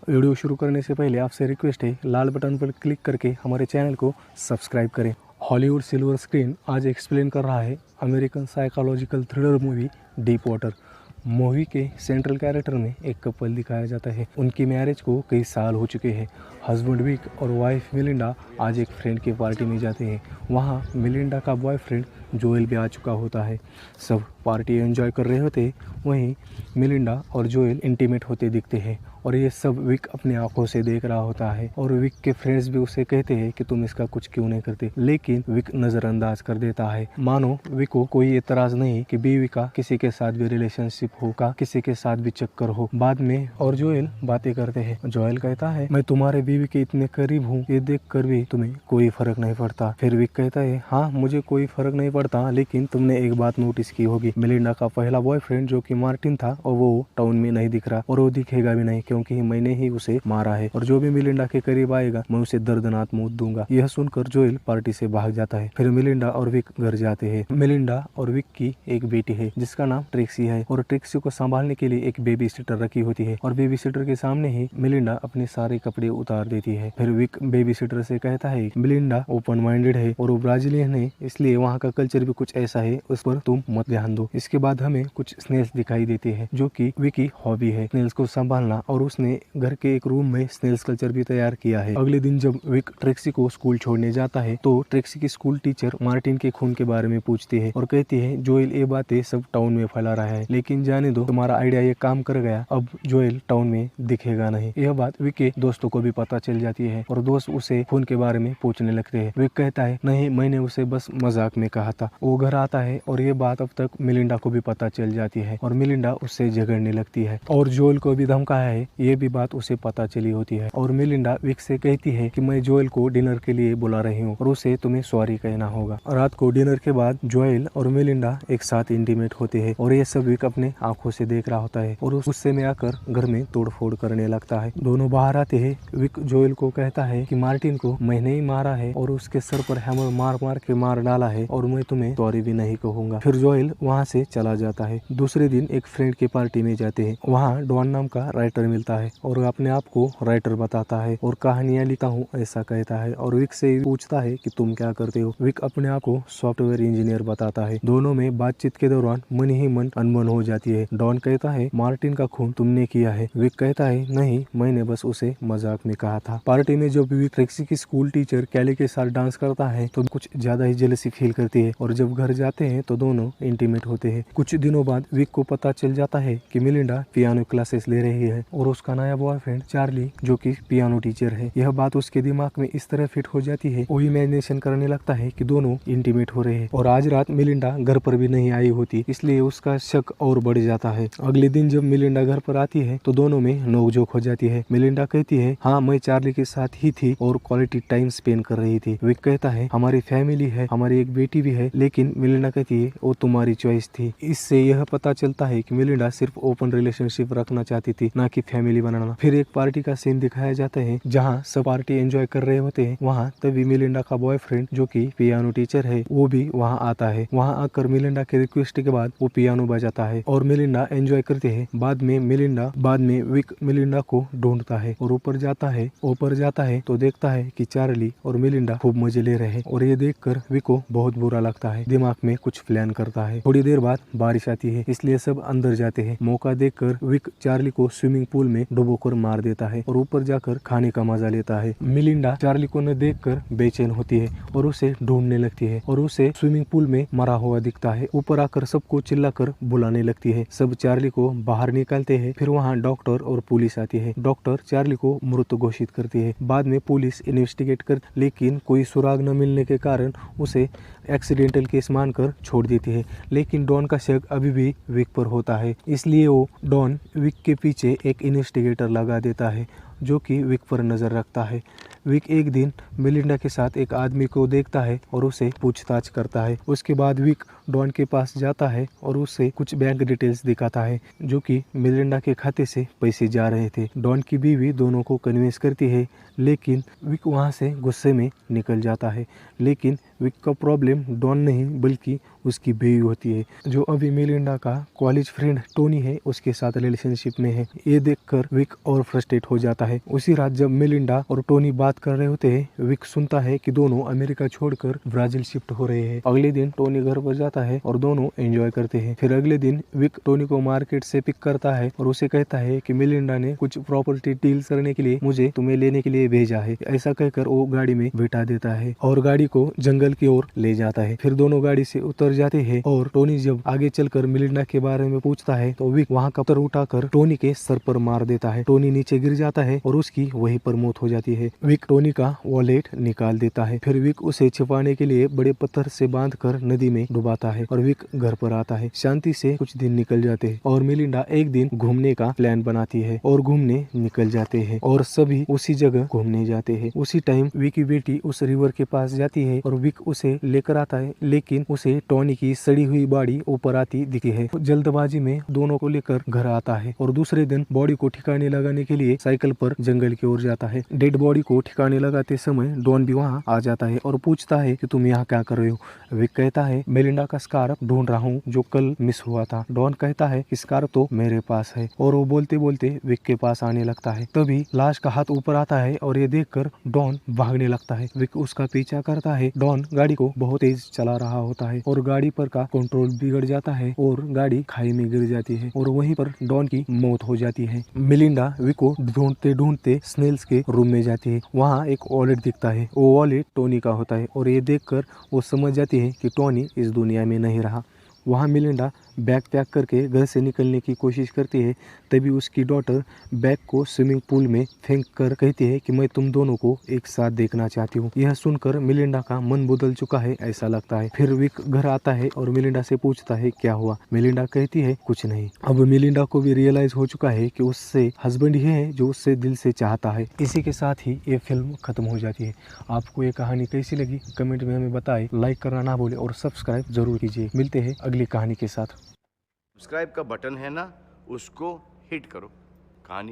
Video शुरू करने से पहले आपसे रिक्वेस्ट है, लाल बटन पर क्लिक करके हमारे चैनल को सब्सक्राइब करें। हॉलीवुड सिल्वर स्क्रीन आज एक्सप्लेन कर रहा है American psychological thriller movie deep water. Movie के सेंट्रल कैरेक्टर में एक कपल दिखाया जाता है। उनकी मैरिज को कई साल हो चुके हैं। हस्बैंड विक और वाइफ मिलिंडा आज एक फ्रेंड की पार्टी में जाते हैं। वहाँ मिलिंडा का बॉयफ्रेंड जोएल भी आ चुका होता है। सब पार्टी एंजॉय कर रहे होते, वहीं मिलिंडा और जोएल इंटीमेट होते दिखते हैं और ये सब विक अपनी आंखों से देख रहा होता है। और विक के फ्रेंड्स भी उसे कहते हैं कि तुम इसका कुछ क्यों नहीं करते, लेकिन विक नज़रअंदाज कर देता है। मानो विक को कोई एतराज़ नहीं कि बीवी का किसी के साथ भी रिलेशनशिप होगा, किसी के साथ भी चक्कर हो। बाद में और जोएल बातें करते हैं। जोएल कहता है, मैं तुम्हारे बीवी के इतने करीब हूँ, ये देख कर भी तुम्हें कोई फर्क नहीं पड़ता। फिर विक कहता है, हाँ मुझे कोई फर्क नहीं पड़ता, लेकिन तुमने एक बात नोटिस की होगी, मिलिंडा का पहला बॉयफ्रेंड जो कि मार्टिन था और वो टाउन में नहीं दिख रहा और वो दिखेगा भी नहीं, क्योंकि मैंने ही उसे मारा है और जो भी मिलिंडा के करीब आएगा मैं उसे दर्दनाक मौत दूंगा। यह सुनकर जोएल पार्टी से भाग जाता है। फिर मिलिंडा और विक घर जाते हैं। मिलिंडा और विक की एक बेटी है जिसका नाम ट्रिक्सी है और ट्रिक्सी को संभालने के लिए एक बेबी सिटर रखी होती है और बेबी सिटर के सामने ही मिलिंडा अपने सारे कपड़े उतार देती है। फिर विक बेबी सिटर से कहता है मिलिंडा ओपन माइंडेड है और वो ब्राजीलियन है, इसलिए वहाँ का कल्चर भी कुछ ऐसा है, उस पर तुम मत ध्यान दो। इसके बाद हमें कुछ स्नेल्स दिखाई देते हैं जो कि विक की हॉबी है, स्नेल्स को संभालना, और उसने घर के एक रूम में स्नेल्स कल्चर भी तैयार किया है। अगले दिन जब विक ट्रिक्सी को स्कूल छोड़ने जाता है तो ट्रिक्सी की स्कूल टीचर मार्टिन के खून के बारे में पूछती है और कहती है जोएल ये बातें सब टाउन में फैला रहा है, लेकिन जाने दो, तुम्हारा आइडिया ये काम कर गया, अब जोएल टाउन में दिखेगा नहीं। यह बात विक के दोस्तों को भी पता चल जाती है और दोस्त उसे खून के बारे में पूछने लगते हैं। विक कहता है, नहीं मैंने उसे बस मजाक में कहा था। वो घर आता है और ये बात अब तक मिलिंडा को भी पता चल जाती है और मिलिंडा उससे झगड़ने लगती है और जोएल को भी धमकाया है, ये भी बात उसे पता चली होती है। और मिलिंडा विक से कहती है कि मैं जोएल को डिनर के लिए बुला रही हूँ और उसे तुम्हें सॉरी कहना होगा। रात को डिनर के बाद जोएल और मिलिंडा एक साथ इंटीमेट होते हैं और ये सब विक अपने आंखों से देख रहा होता है और गुस्से में आकर घर में तोड़फोड़ करने लगता है। दोनों बाहर आते हैं। विक जोएल को कहता है कि मार्टिन को मैंने ही मारा है और उसके सर पर हैमर मार मार के मार डाला है और मैं तुम्हें सॉरी भी नहीं कहूंगा। फिर जोएल वहाँ से चला जाता है। दूसरे दिन एक फ्रेंड की पार्टी में जाते हैं। वहाँ डॉन नाम का राइटर मिलता है और अपने आप को राइटर बताता है और कहानियां लिखता हूँ ऐसा कहता है और विक से पूछता है कि तुम क्या करते हो। विक अपने आप को सॉफ्टवेयर इंजीनियर बताता है। दोनों में बातचीत के दौरान मन ही मन अनबन हो जाती है। डॉन कहता है, मार्टिन का खून तुमने किया है। विक कहता है, नहीं मैंने बस उसे मजाक में कहा था। पार्टी में जब विक ट्रिक्सी की स्कूल टीचर कैली के साथ डांस करता है तो कुछ ज्यादा ही जेलसी फील करती है और जब घर जाते हैं तो दोनों इंटीमेट होते हैं। कुछ दिनों बाद विक को पता चल जाता है कि मिलिंडा पियानो क्लासेस ले रही है और उसका नया बॉयफ्रेंड चार्ली जो कि पियानो टीचर है। यह बात उसके दिमाग में इस तरह फिट हो जाती है, वो इमेजिनेशन करने लगता है कि दोनों इंटीमेट हो रहे हैं। और आज रात मिलिंडा घर पर भी नहीं आई होती, इसलिए उसका शक और बढ़ जाता है। अगले दिन जब मिलिंडा घर पर आती है तो दोनों में नोकझोंक हो जाती है। मिलिंडा कहती है, हाँ मैं चार्ली के साथ ही थी और क्वालिटी टाइम स्पेंड कर रही थी। विक कहता है, हमारी फैमिली है, हमारी एक बेटी भी है, लेकिन मिलिंडा कहती है वो तुम्हारी चॉइस थी। इससे यह पता चलता है कि मिलिंडा सिर्फ ओपन रिलेशनशिप रखना चाहती थी, ना कि फैमिली बनाना। फिर एक पार्टी का सीन दिखाया जाता है जहाँ सब पार्टी एंजॉय कर रहे होते हैं। वहाँ तभी मिलिंडा का बॉयफ्रेंड जो कि पियानो टीचर है वो भी वहाँ आता है। वहाँ आकर मिलिंडा के रिक्वेस्ट के बाद वो पियानो बजाता है और मिलिंडा एंजॉय करते हैं। बाद में विक मिलिंडा को ढूंढता है और ऊपर जाता है तो देखता है कि चार्ली और मिलिंडा खूब मजे ले रहे हैं और ये देखकर विक को बहुत बुरा लगता है। दिमाग में कुछ प्लान करता है। थोड़ी देर बाद बारिश आती है, इसलिए सब अंदर जाते हैं। मौका देखकर विक चार्ली को स्विमिंग पूल में डुबोकर मार देता है और ऊपर जाकर खाने का मजा लेता है। मिलिंडा चार्ली को न देखकर बेचैन होती है और उसे ढूंढने लगती है और उसे स्विमिंग पूल में मरा हुआ दिखता है। ऊपर आकर सबको चिल्लाकर बुलाने लगती है। सब चार्ली को बाहर निकालते हैं। फिर वहाँ डॉक्टर और पुलिस आती है। डॉक्टर चार्ली को मृत घोषित करती है। बाद में पुलिस इन्वेस्टिगेट कर, लेकिन कोई सुराग न मिलने के कारण उसे एक्सीडेंटल केस मानकर छोड़ देती है। लेकिन डॉन का शक अभी भी विक पर होता है, इसलिए वो डॉन विक के पीछे एक इन्वेस्टिगेटर लगा देता है जो कि विक पर नजर रखता है। विक एक दिन मिलिंडा के साथ एक आदमी को देखता है और उसे पूछताछ करता है। उसके बाद विक डॉन के पास जाता है और उसे कुछ बैंक डिटेल्स दिखाता है जो कि मिलिंडा के खाते से पैसे जा रहे थे। डॉन की बीवी दोनों को कन्विंस करती है, लेकिन विक वहाँ से गुस्से में निकल जाता है। लेकिन विक का प्रॉब्लम डॉन नहीं बल्कि उसकी बीवी होती है, जो अभी मिलिंडा का कॉलेज फ्रेंड टोनी है उसके साथ रिलेशनशिप में है। ये देखकर विक और फ्रस्ट्रेट हो जाता है। उसी रात जब मिलिंडा और टोनी बात कर रहे होते हैं, विक सुनता है कि दोनों अमेरिका छोड़कर ब्राजील शिफ्ट हो रहे हैं। अगले दिन टोनी घर पर जाता है और दोनों एंजॉय करते हैं। फिर अगले दिन विक टोनी को मार्केट से पिक करता है और उसे कहता है कि मिलिंडा ने कुछ प्रॉपर्टी डील करने के लिए मुझे तुम्हें लेने के लिए भेजा है। ऐसा कहकर वो गाड़ी में बिठा देता है और गाड़ी को जंगल की ओर ले जाता है। फिर दोनों गाड़ी से उतर जाते हैं और टोनी जब आगे चलकर मिलिंडा के बारे में पूछता है तो विक वहाँ का पत्थर उठाकर टोनी के सर पर मार देता है। टोनी नीचे गिर जाता है और उसकी वहीं पर मौत हो जाती है। विक टोनी का वॉलेट निकाल देता है। फिर विक उसे छिपाने के लिए बड़े पत्थर से बांधकर नदी में डुबाता है और विक घर पर आता है। शांति से कुछ दिन निकल जाते हैं और मिलिंडा एक दिन घूमने का प्लान बनाती है और घूमने निकल जाते हैं और सभी उसी जगह घूमने जाते हैं। उसी टाइम विक की बेटी उस रिवर के पास जाती है और विक उसे लेकर आता है, लेकिन उसे टोनी की सड़ी हुई बॉडी ऊपर आती दिखती है। जल्दबाजी में दोनों को लेकर घर आता है और दूसरे दिन बॉडी को ठिकाने लगाने के लिए साइकिल पर जंगल की ओर जाता है। डेड बॉडी को ठिकाने लगाते समय डॉन भी वहाँ आ जाता है और पूछता है कि तुम यहाँ क्या कर रहे हो। विक कहता है मेलिंडा का स्कार्फ ढूंढ रहा हूँ जो कल मिस हुआ था। डॉन कहता है कि स्कार्फ तो मेरे पास है और वो बोलते बोलते विक के पास आने लगता है। तभी लाश का हाथ ऊपर आता है और ये देखकर डॉन भागने लगता है। विक उसका पीछा करता है। डॉन गाड़ी को बहुत तेज चला रहा होता है और गाड़ी पर का कंट्रोल बिगड़ जाता है और गाड़ी खाई में गिर जाती है और वहीं पर डॉन की मौत हो जाती है। मिलिंडा विक को ढूंढते ढूंढते स्नेल्स के रूम में जाती है। वहाँ एक वॉलेट दिखता है। वो वॉलेट टोनी का होता है और ये देखकर वो समझ जाती है कि टोनी इस दुनिया में नहीं रहा। वहाँ मिलिंडा बैग पैक करके घर से निकलने की कोशिश करती है। तभी उसकी डॉटर बैग को स्विमिंग पूल में फेंक कर कहती है कि मैं तुम दोनों को एक साथ देखना चाहती हूँ। यह सुनकर मिलिंडा का मन बदल चुका है ऐसा लगता है। फिर विक घर आता है और मिलिंडा से पूछता है क्या हुआ। मिलिंडा कहती है कुछ नहीं। अब मिलिंडा को भी रियलाइज हो चुका है कि उससे हस्बैंड ही है जो उससे दिल से चाहता है। इसी के साथ ही ये फिल्म खत्म हो जाती है। आपको ये कहानी कैसी लगी कमेंट में हमें बताएं। लाइक करना ना भूले और सब्सक्राइब जरूर कीजिए। मिलते हैं अगली कहानी के साथ। सब्सक्राइब का बटन है ना, उसको हिट करो। कहानी